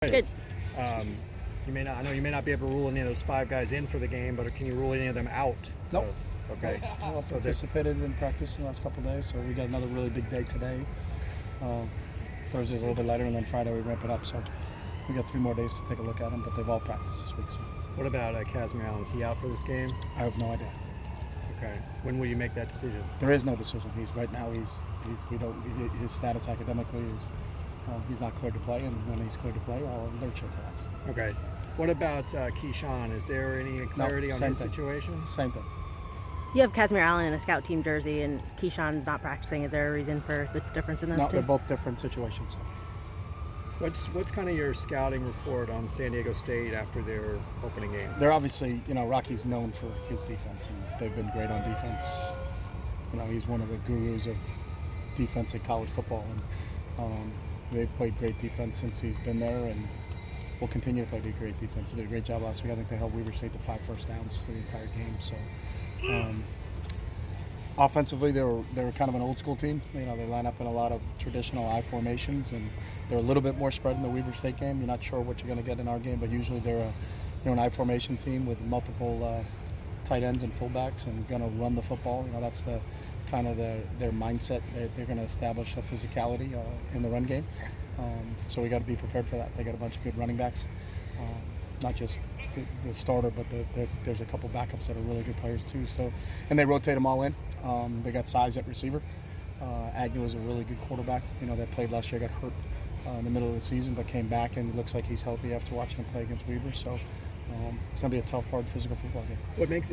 Good. Um, I know you may not be able to rule any of those five guys in for the game, but can you rule any of them out? Nope. Okay. Well, participated in practice in the last couple of days, so we got another really big day today. Thursday's a little bit lighter, and then Friday we ramp it up. So we got 3 more days to take a look at them, but they've all practiced this week. So What about Casimir Allen? Is he out for this game? I have no idea. Okay. When will you make that decision? There is no decision. His status academically is he's not cleared to play, and when he's cleared to play, I'll alert you to that. Okay. What about Keyshawn? Is there any clarity on his situation? Same thing. You have Casimir Allen in a scout team jersey, and Keyshawn's not practicing. Is there a reason for the difference in those No, two? they're both different situations. What's kind of your scouting report on San Diego State after their opening game? They're obviously, Rocky's known for his defense, and they've been great on defense. He's one of the gurus of defense in college football, and they've played great defense since he's been there, and will continue to play great defense. They did a great job last week. I think they held Weber State to 5 first downs for the entire game. So, offensively, they were kind of an old school team. They line up in a lot of traditional I formations, and they're a little bit more spread in the Weber State game. You're not sure what you're going to get in our game, but usually they're an I formation team with multiple tight ends and fullbacks, and going to run the football. That's the kind of their mindset. They're going to establish a physicality in the run game. So we got to be prepared for that. They got a bunch of good running backs, not just the starter, but there's a couple backups that are really good players too. So, and they rotate them all in. They got size at receiver. Agnew is a really good quarterback. That played last year, got hurt in the middle of the season, but came back and looks like he's healthy after watching him play against Weber. So it's going to be a tough, hard, physical football game. What makes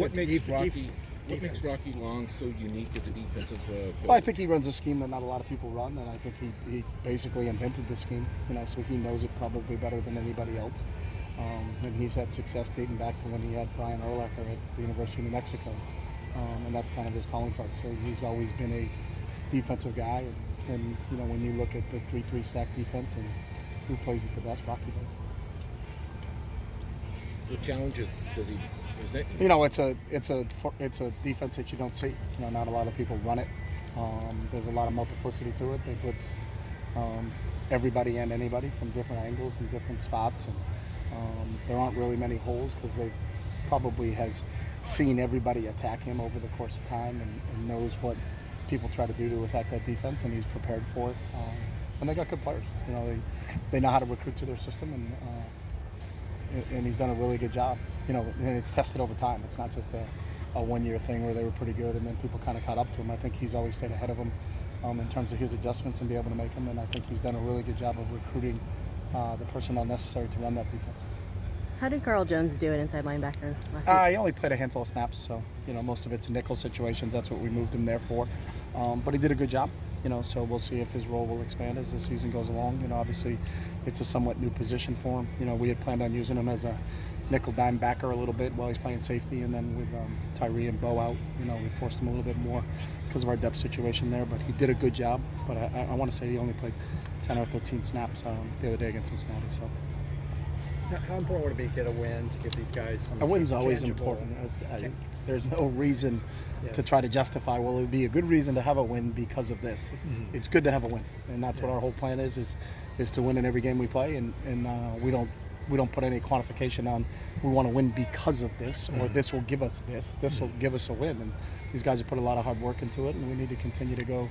Rocky Long so unique as a defensive coach? Well, I think he runs a scheme that not a lot of people run, and I think he basically invented the scheme. So he knows it probably better than anybody else. And he's had success dating back to when he had Brian Urlacher at the University of New Mexico, and that's kind of his calling card. So he's always been a defensive guy, and when you look at the 3-3 stack defense and who plays it the best, Rocky does. What challenges does he present? It's a defense that you don't see. Not a lot of people run it. There's a lot of multiplicity to it. They blitz everybody and anybody from different angles and different spots, and there aren't really many holes because they've probably has seen everybody attack him over the course of time and knows what people try to do to attack that defense, and he's prepared for it. And they got good players. They know how to recruit to their system, and he's done a really good job. And it's tested over time. It's not just a one-year thing where they were pretty good and then people kind of caught up to him. I think he's always stayed ahead of them in terms of his adjustments and be able to make them. And I think he's done a really good job of recruiting the personnel necessary to run that defense. How did Carl Jones do at inside linebacker last week? He only played a handful of snaps, so most of it's nickel situations. That's what we moved him there for. But he did a good job. So we'll see if his role will expand as the season goes along. Obviously it's a somewhat new position for him. We had planned on using him as a nickel dime backer a little bit while he's playing safety, and then with Tyree and Bo out, we forced him a little bit more because of our depth situation there. But he did a good job. But I want to say he only played 10 or 13 snaps the other day against Cincinnati. So. How important would it be to get a win to give these guys some A win's always tangible- important. There's no reason to try to justify, well, it would be a good reason to have a win because of this. Mm-hmm. It's good to have a win, and that's what our whole plan is to win in every game we play, and we don't put any quantification on we want to win because of this, or this will give us this will give us a win. And these guys have put a lot of hard work into it, and we need to continue to go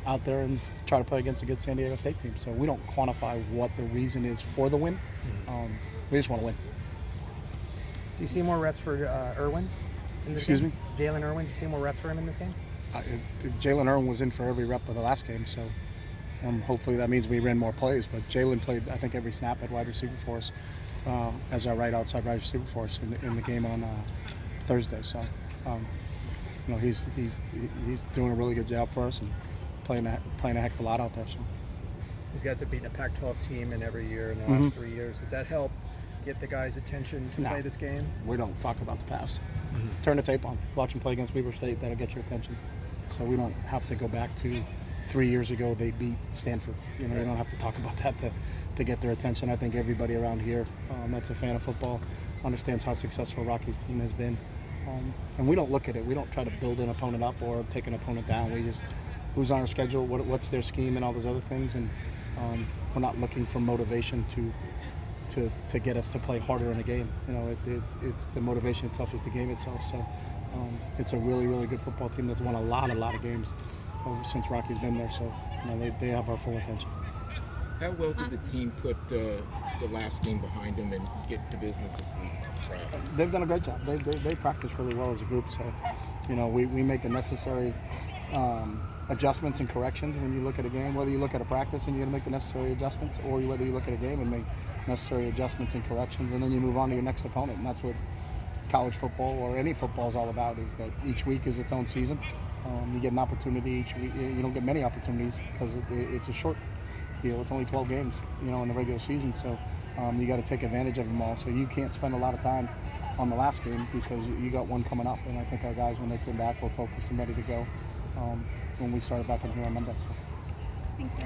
out there and try to play against a good San Diego State team. So we don't quantify what the reason is for the win. We just want to win. Do you see more reps for Irwin in this Excuse game? me? Jalen Irwin, do you see more reps for him in this game? Jalen Irwin was in for every rep of the last game, so hopefully that means we ran more plays. But Jalen played, I think, every snap at wide receiver for us as our right outside wide receiver for us in the game on Thursday. So he's doing a really good job for us and playing a heck of a lot out there. So. These guys have beaten a Pac-12 team in every year in the last 3 years. Does that help get the guys' attention to play this game? We don't talk about the past. Turn the tape on. Watch them play against Weber State. That'll get your attention. So we don't have to go back to 3 years ago they beat Stanford. You don't have to talk about that to get their attention. I think everybody around here that's a fan of football understands how successful Rocky's team has been. And we don't look at it. We don't try to build an opponent up or take an opponent down. We just who's on our schedule, what's their scheme, and all those other things. And we're not looking for motivation to to get us to play harder in a game. You know, it's the motivation itself is the game itself. So it's a really, really good football team that's won a lot of games since Rocky's been there. So you know, they have our full attention. How well did the team put the last game behind them and get to business this week? They've done a great job. They practice really well as a group. So, you know, we make the necessary adjustments and corrections when you look at a game. Whether you look at a practice and you're going to make the necessary adjustments, or whether you look at a game and make necessary adjustments and corrections, and then you move on to your next opponent. And that's what college football or any football is all about, is that each week is its own season. You get an opportunity each week. You don't get many opportunities because it's a short deal. It's only 12 games, you know, in the regular season. So you got to take advantage of them all. So you can't spend a lot of time on the last game because you got one coming up. And I think our guys, when they came back, were focused and ready to go when we started back in here on Monday. So. Thanks, Coach.